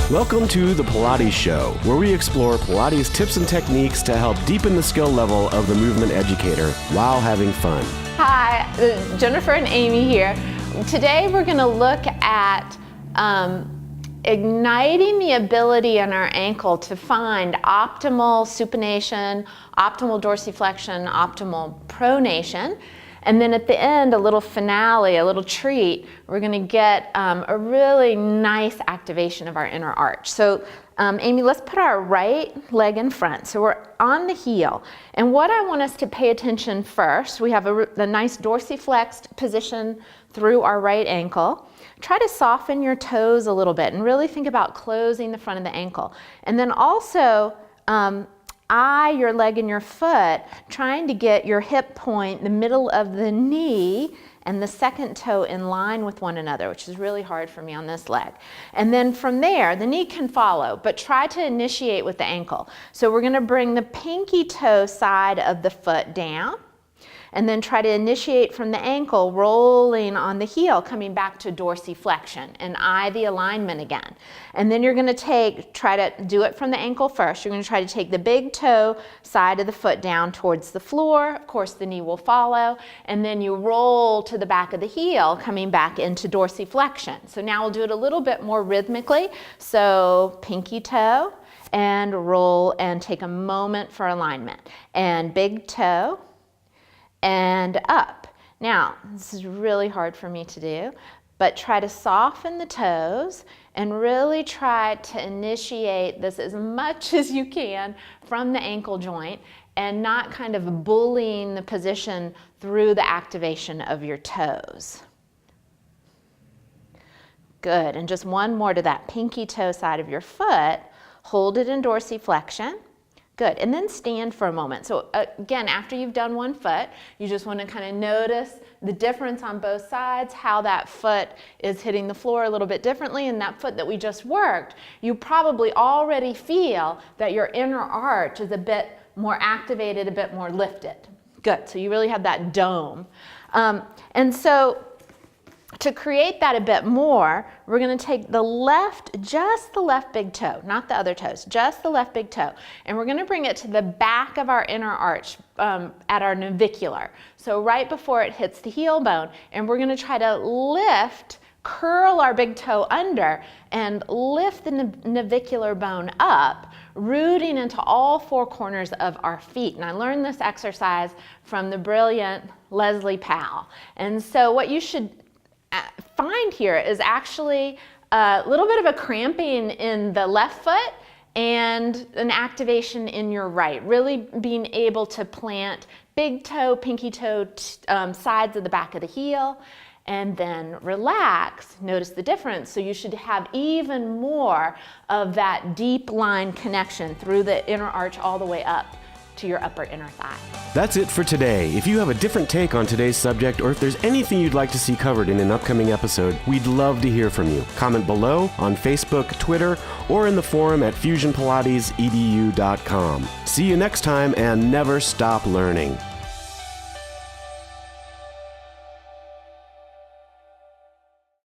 Welcome to the Pilates Show, where we explore Pilates tips and techniques to help deepen the skill level of the movement educator while having fun. Hi, Jennifer and Amy here. Today we're going to look at igniting the ability in our ankle to find optimal supination, optimal dorsiflexion, optimal pronation. And then at the end, a little finale, a little treat, we're going to get a really nice activation of our inner arch. So Amy, let's put our right leg in front. So we're on the heel. And what I want us to pay attention first, we have the nice dorsiflexed position through our right ankle. Try to soften your toes a little bit and really think about closing the front of the ankle. And then also, eye your leg and your foot, trying to get your hip point, the middle of the knee, and the second toe in line with one another, which is really hard for me on this leg. And then from there, the knee can follow, but try to initiate with the ankle. So we're gonna bring the pinky toe side of the foot down, and then try to initiate from the ankle, rolling on the heel, coming back to dorsiflexion, and eye the alignment again. And then you're gonna try to do it from the ankle first. You're gonna try to take the big toe side of the foot down towards the floor. Of course, the knee will follow. And then you roll to the back of the heel, coming back into dorsiflexion. So now we'll do it a little bit more rhythmically. So pinky toe, and roll, and take a moment for alignment. And big toe, and up. Now, this is really hard for me to do, but try to soften the toes and really try to initiate this as much as you can from the ankle joint and not kind of bullying the position through the activation of your toes. Good, and just one more to that pinky toe side of your foot. Hold it in dorsiflexion. Good, and then stand for a moment. So again, after you've done one foot, you just want to kind of notice the difference on both sides, how that foot is hitting the floor a little bit differently, and that foot that we just worked, you probably already feel that your inner arch is a bit more activated, a bit more lifted. Good, so you really have that dome. And so to create that a bit more, we're going to take just the left big toe, not the other toes, just the left big toe. And we're going to bring it to the back of our inner arch at our navicular. So right before it hits the heel bone. And we're going to try to curl our big toe under and lift the navicular bone up, rooting into all four corners of our feet. And I learned this exercise from the brilliant Leslie Powell. And so what you should find here is actually a little bit of a cramping in the left foot and an activation in your right, really being able to plant big toe, pinky toe, sides of the back of the heel, and then relax. Notice the difference. So you should have even more of that deep line connection through the inner arch all the way up to your upper inner thigh. That's it for today. If you have a different take on today's subject, or if there's anything you'd like to see covered in an upcoming episode, we'd love to hear from you. Comment below on Facebook, Twitter, or in the forum at fusionpilatesedu.com. See you next time, and never stop learning.